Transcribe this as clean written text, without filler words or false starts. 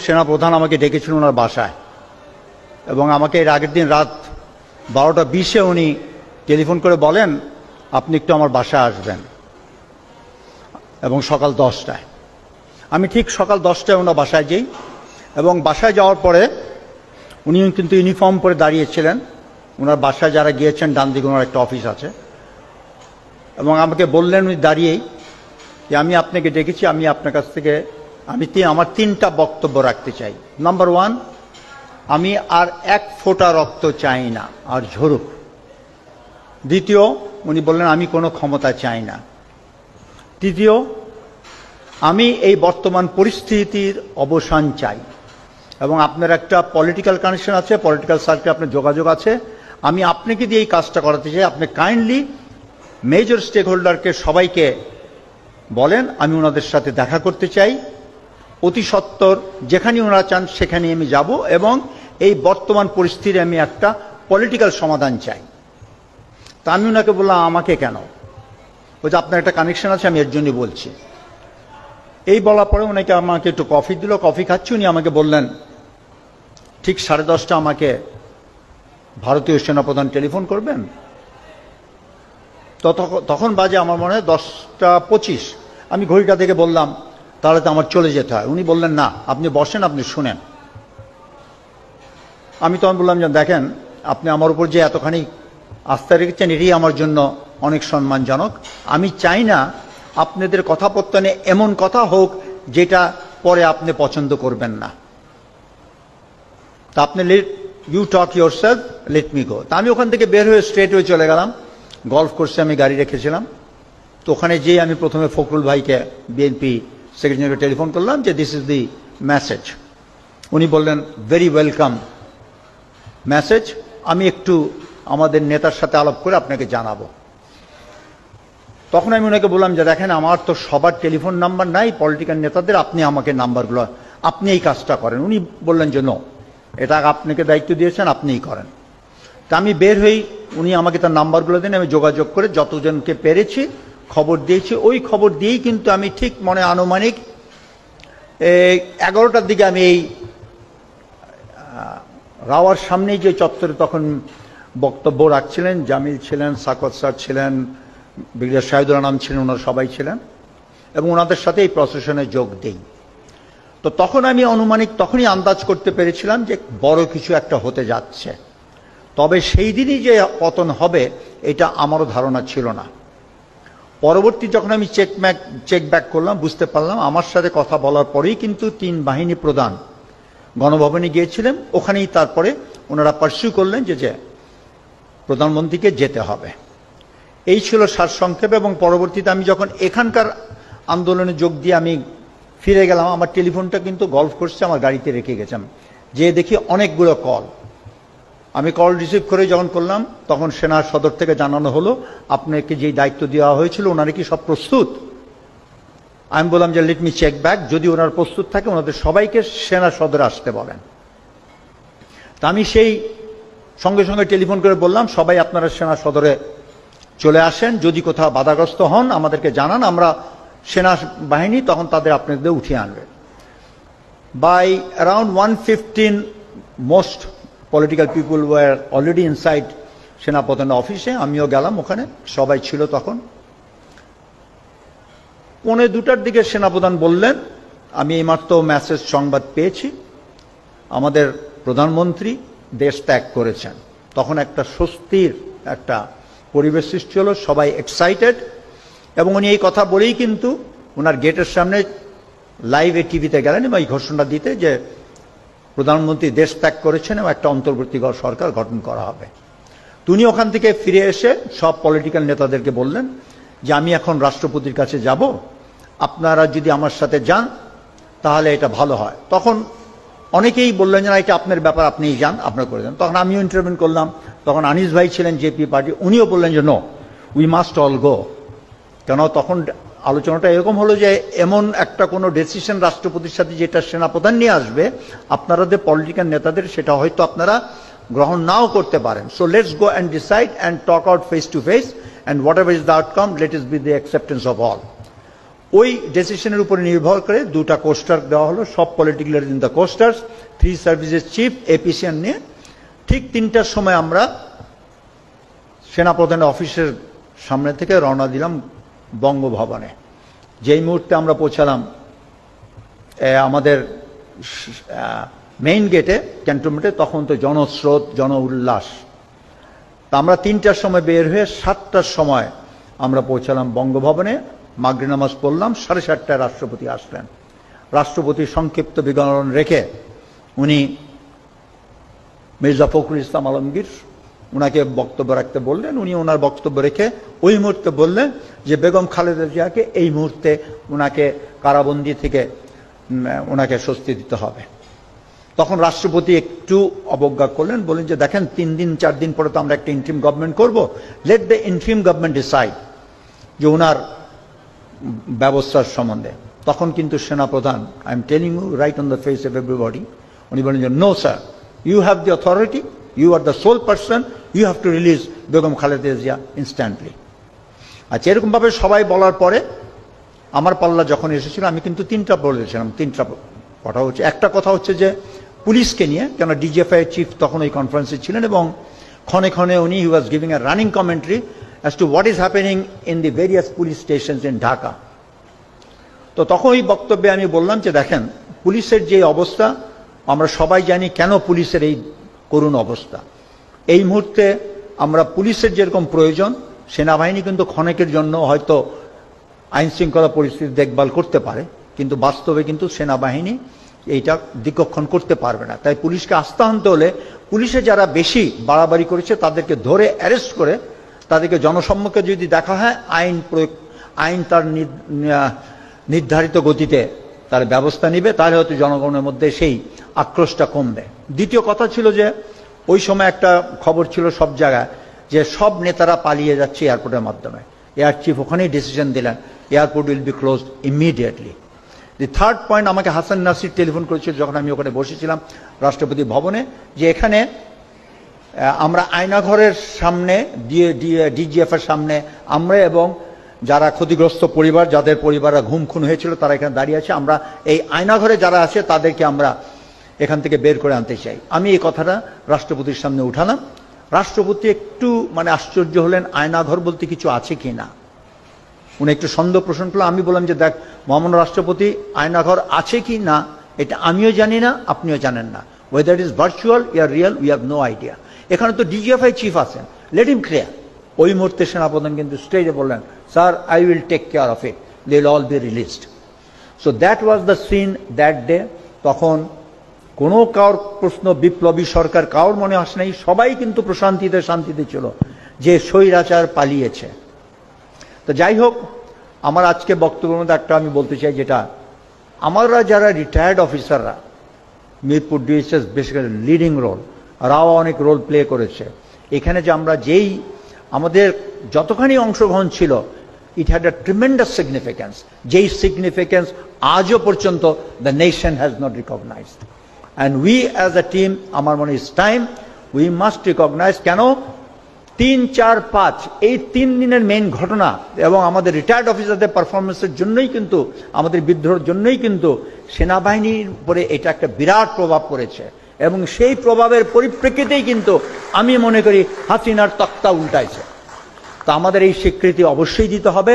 সেনাপ্রধান আমাকে ডেকেছিলেন ওনার বাসায় এবং আমাকে এর আগের দিন রাত 12:20-এ উনি টেলিফোন করে বলেন আপনি একটু আমার বাসায় আসবেন এবং সকাল 10টায়। আমি ঠিক সকাল 10টায় ওনার বাসায় যাই এবং বাসায় যাওয়ার পরে উনি কিন্তু ইউনিফর্ম পরে দাঁড়িয়েছিলেন। ওনার বাসায় যারা গিয়েছেন ডান দিকে ওনার একটা অফিস আছে এবং আমাকে বললেন উনি দাঁড়িয়েই যে আমি আপনাকে ডেকেছি, আমি আপনার কাছ থেকে আমার 3টা বক্তব্য রাখতে চাই। নাম্বার 1, আমি আর 1 ফোঁটা রক্ত চাই না আর ঝরুক। দ্বিতীয়, উনি বললেন আমি কোনো ক্ষমতা চাই না। তৃতীয়, আমি এই বর্তমান পরিস্থিতির অবসান চাই এবং আপনার একটা পলিটিক্যাল কানেকশন আছে, পলিটিক্যাল সার্কেলে আপনার যোগাযোগ আছে, আমি আপনাকে দিয়ে এই কাজটা করাতে চাই। আপনি কাইন্ডলি মেজর স্টেক হোল্ডারকে সবাইকে বলেন আমি ওনাদের সাথে দেখা করতে চাই, অতি সত্বর যেখানে ওনারা চান সেখানে আমি যাব এবং এই বর্তমান পরিস্থিতির আমি একটা পলিটিক্যাল সমাধান চাই। তা আমি ওনাকে বললাম আমাকে কেন? বলছে আপনার একটা কানেকশন আছে, আমি এর জন্য বলছি। এই বলার পরে ওনাকে আমাকে একটু কফি দিল, কফি খাচ্ছি। উনি আমাকে বললেন ঠিক 10:30 আমাকে ভারতীয় সেনাপ্রধান টেলিফোন করবেন। তখন বাজে আমার মনে হয় 10টা 25। আমি ঘড়িটা দেখে বললাম তাহলে তো আমার চলে যেতে হয়। উনি বললেন না, আপনি বসেন, আপনি শুনেন। আমি তখন বললাম যে দেখেন আপনি আমার উপর যে এতখানি আস্থা রেখেছেন এটাই আমার জন্য অনেক সম্মানজনক। আমি চাই না আপনাদের কথাপত্তনে এমন কথা হোক যেটা পরে আপনি পছন্দ করবেন না। তা আপনি you talk yourself, let me go. তা আমি ওখান থেকে বের হয়ে স্ট্রেট হয়ে চলে গেলাম। গলফ কোর্সে আমি গাড়ি রেখেছিলাম, তো ওখানে যেয়ে আমি প্রথমে ফখরুল ভাইকে বিএনপি সেক্রেটারিকে টেলিফোন করলাম যে দিস ইজ দি মেসেজ। উনি বললেন ভেরি ওয়েলকাম মেসেজ, আমি একটু আমাদের নেতার সাথে আলাপ করে আপনাকে জানাবো। তখন আমি ওনাকে বললাম যে দেখেন আমার তো সবার টেলিফোন নাম্বার নাই পলিটিক্যাল নেতাদের, আপনি আমাকে নাম্বারগুলো, আপনি এই কাজটা করেন। উনি বললেন যে নো, এটা আপনাকে দায়িত্ব দিয়েছেন, আপনিই করেন। তা আমি বের হই, উনি আমাকে তার নাম্বারগুলো দেন, আমি যোগাযোগ করে যতজনকে পেরেছি খবর দিয়েছি। ওই খবর দিয়েই কিন্তু আমি ঠিক মনে আনুমানিক 11টার দিকে আমি এই রাওয়ার সামনেই যে চত্বরে তখন বক্তব্য রাখছিলেন, জামিল ছিলেন, সাকত স্যার ছিলেন, ব্রিগেডিয়ার শাহিদুল আনাম ছিলেন, ওনারা সবাই ছিলেন এবং ওনাদের সাথে এই প্রসেশনে যোগ দেই। তো তখন আমি আনুমানিক তখনই আন্দাজ করতে পেরেছিলাম যে বড় কিছু একটা হতে যাচ্ছে। তবে সেই দিনই যে পতন হবে এটা আমারও ধারণা ছিল না। পরবর্তী যখন আমি চেক ব্যাক করলাম বুঝতে পারলাম আমার সাথে কথা বলার পরেই কিন্তু 3 বাহিনী প্রধান গণভবনে গিয়েছিলেন। ওখানেই তারপরে ওনারা পার্সিউ করলেন যে প্রধানমন্ত্রীকে যেতে হবে। এই ছিল সারসংক্ষেপ। এবং পরবর্তীতে আমি যখন এখানকার আন্দোলনে যোগ দিয়ে আমি ফিরে গেলাম, আমার টেলিফোনটা কিন্তু গলফ কোর্সে আমার গাড়িতে রেখে গেছিলাম। যে দেখি অনেকগুলো কল। আমি কল রিসিভ করে যখন করলাম তখন সেনা সদর থেকে জানানো হলো আপনাকে যেই দায়িত্ব দেওয়া হয়েছিল ওনারা কি সব প্রস্তুত? আমি বললাম যে লেট মি চেক ব্যাক, যদি ওনারা প্রস্তুত থাকে ওনাদের সবাইকে সেনা সদরে আসতে বলেন। তা আমি সেই সঙ্গে সঙ্গে টেলিফোন করে বললাম সবাই আপনারা সেনা সদরে চলে আসেন, যদি কোথাও বাধাগ্রস্ত হন আমাদেরকে জানান, আমরা সেনা বাহিনী তখন তাদের আপনাদের উঠিয়ে আনবে। By around 1:15 most political people were already inside সেনাপ্রধানের অফিসে। আমিও গেলাম, ওখানে সবাই ছিল তখন। 1:45-টার দিকে সেনাপ্রধান বললেন আমি এইমাত্র মেসেজ সংবাদ পেয়েছি আমাদের প্রধানমন্ত্রী দেশ ত্যাগ করেছেন। তখন একটা স্বস্তির একটা পরিবেশ সৃষ্টি হলো, সবাই এক্সাইটেড। এবং উনি এই কথা বলেই কিন্তু ওনার গেটের সামনে লাইভে টিভিতে গেলেন এবং এই ঘোষণা দিতে যে প্রধানমন্ত্রী দেশ ত্যাগ করেছেন এবং একটা অন্তর্বর্তী সরকার গঠন করা হবে। তিনি ওখান থেকে ফিরে এসে সব পলিটিক্যাল নেতাদেরকে বললেন যে আমি এখন রাষ্ট্রপতির কাছে যাব, আপনারা যদি আমার সাথে যান তাহলে এটা ভালো হয়। তখন অনেকেই বললেন যে না এটা আপনার ব্যাপার, আপনিই যান, আপনার করে দেন। তখন আমিও ইন্টারভিউ করলাম। তখন আনিস ভাই ছিলেন জেপি পার্টি, উনিও বললেন যে no, we must all go. কেন তখন আলোচনাটা এরকম হলো যে এমন একটা কোনো ডিসিশন রাষ্ট্রপতির সাথে যেটা সেনাপ্রধান নিয়ে আসবে আপনাদের পলিটিক্যাল নেতাদের সেটা হয়তো আপনারা গ্রহণ নাও করতে পারেন। So let's go and decide and talk out face to face and whatever is the outcome let us be the acceptance of all. ওই ডিসিশনের উপরে নির্ভর করে দুটা কোস্টার দেওয়া হলো, সব political in the coasters, 3 services chief এপিসিএন নিয়ে। ঠিক 3টার সময় আমরা সেনাপ্রধানের অফিসের সামনে থেকে রওনা দিলাম বঙ্গভবনে। যেই মুহূর্তে আমরা পৌঁছালাম আমাদের মেইন গেটে, ক্যান্টনমেন্টে, তখন তো জনস্রোত, জন উল্লাস। তা আমরা 3টার সময় বের হয়ে 7টার সময় আমরা পৌঁছালাম বঙ্গভবনে, মাগরিব নামাজ পড়লাম। 7:30টায় রাষ্ট্রপতি আসলেন। রাষ্ট্রপতি সংক্ষিপ্ত বিবরণ রেখে উনি মির্জা ফখরুল ইসলাম আলমগীর উনাকে বক্তব্য রাখতে বললেন। উনি ওনার বক্তব্য রেখে ওই মুহূর্তে বললেন যে বেগম খালেদা জিয়াকে এই মুহূর্তে উনাকে কারাবন্দি থেকে ওনাকে স্বস্তি দিতে হবে। তখন রাষ্ট্রপতি একটু অবজ্ঞা করলেন, বলেন যে দেখেন 3 দিন 4 দিন পরে তো আমরা একটা ইন্ট্রিম গভর্নমেন্ট করব, let the interim government decide যে ওনার ব্যবস্থার সম্বন্ধে। তখন কিন্তু সেনাপ্রধান, I am telling you right on the face of everybody, উনি বলেন যে no sir, you have the authority, you are the sole person, you have to release Begum Khaleda Zia instantly. আচ্ছা, এরকমভাবে সবাই বলার পরে আমার পাল্লা যখন এসেছিল আমি কিন্তু 3টা বলেছিলাম। 3টা কথা হচ্ছে, একটা কথা হচ্ছে যে পুলিশকে নিয়ে, কেন ডিজিএফআই চিফ তখন ওই কনফারেন্সে ছিলেন এবং ক্ষণে ক্ষণে উনি he was giving a running commentary as to what is happening in the various police stations in Dhaka. তো তখন ওই বক্তব্যে আমি বললাম যে দেখেন, পুলিশের যে অবস্থা আমরা সবাই জানি কেন পুলিশের এই করুণ অবস্থা। এই মুহূর্তে আমরা পুলিশের যেরকম প্রয়োজন, সেনাবাহিনী কিন্তু ক্ষণেকের জন্য হয়তো আইন শৃঙ্খলা পরিস্থিতি দেখভাল করতে পারে, কিন্তু বাস্তবে কিন্তু সেনাবাহিনী এইটা দিকক্ষণ করতে পারবে না। তাই পুলিশকে আস্থা আনতে হলে পুলিশে যারা বেশি বাড়াবাড়ি করেছে তাদেরকে ধরে অ্যারেস্ট করে তাদেরকে জনসম্মুখে যদি দেখা হয়, আইন তার নির্ধারিত গতিতে তার ব্যবস্থা নিবে, তাহলে হয়তো জনগণের মধ্যে সেই আক্রোশটা কমবে। দ্বিতীয় কথা ছিল যে ওই সময় একটা খবর ছিল সব জায়গায় যে সব নেতারা পালিয়ে যাচ্ছে এয়ারপোর্টের মাধ্যমে। এয়ার চিফ ওখানেই ডিসিশন দিলেন airport will be closed immediately. The third point, আমাকে হাসান নাসির টেলিফোন করেছিল যখন আমি ওখানে বসেছিলাম রাষ্ট্রপতি ভবনে, যে এখানে আমরা আয়নাঘরের সামনে ডিজিএফ এর সামনে আমরা এবং যারা ক্ষতিগ্রস্ত পরিবার, যাদের পরিবাররা ঘুম খুন হয়েছিল, তারা এখানে দাঁড়িয়ে আছে। আমরা এই আয়নাঘরে যারা আছে তাদেরকে আমরা এখান থেকে বের করে আনতে চাই। আমি এই কথাটা রাষ্ট্রপতির সামনে উঠালাম। রাষ্ট্রপতি একটু আশ্চর্য হলেন, আয়নাঘর বলতে কিছু আছে কি না। উনি একটু সন্দেহ পোষণ করলেন। আমি বললাম যে দেখ মহামান্য রাষ্ট্রপতি, আয়নাঘর আছে কি না এটা আমিও জানি না, আপনিও জানেন না। Whether is virtual or real, we have no idea. এখানে তো ডিজিএফআই চিফ আছেন, লেট হিম ক্লিয়ার। ওই মুহূর্তে সেনাপ্রধান কিন্তু স্টেজে বললেন, sir I will take care of it, they will all be released. So that was the scene that day. তখন কোনো কারোর প্রশ্ন বিপ্লবী সরকার কারোর মনে আসে নাই, সবাই কিন্তু প্রশান্তিতে শান্তিতে ছিল যে স্বৈরাচার পালিয়েছে। তো যাই হোক, আমার আজকে বক্তব্যের মধ্যে একটা আমি বলতে চাই, যেটা আমরা যারা রিটায়ার্ড অফিসাররা, Mirpur DSS basically leading role, রাও অনেক রোল প্লে করেছে এখানে, যে আমরা যেই আমাদের যতখানি অংশগ্রহণ ছিল, it had a tremendous significance, যেই সিগনিফিক্যান্স আজও পর্যন্ত the nation has not recognised. And we as a team, আমার মনে it's time we must recognise. কেন 3, 4, 5 এই 3 দিনের মেইন ঘটনা এবং আমাদের রিটায়ার্ড অফিসারদের পারফরমেন্সের জন্যই কিন্তু, আমাদের বিদ্রোহের জন্যই কিন্তু সেনাবাহিনীর উপরে এটা একটা বিরাট প্রভাব পড়েছে। এবং সেই প্রভাবের পরিপ্রেক্ষিতেই কিন্তু আমি মনে করি হাসিনার তক্তা উল্টাইছে। তো আমাদের এই স্বীকৃতি অবশ্যই দিতে হবে।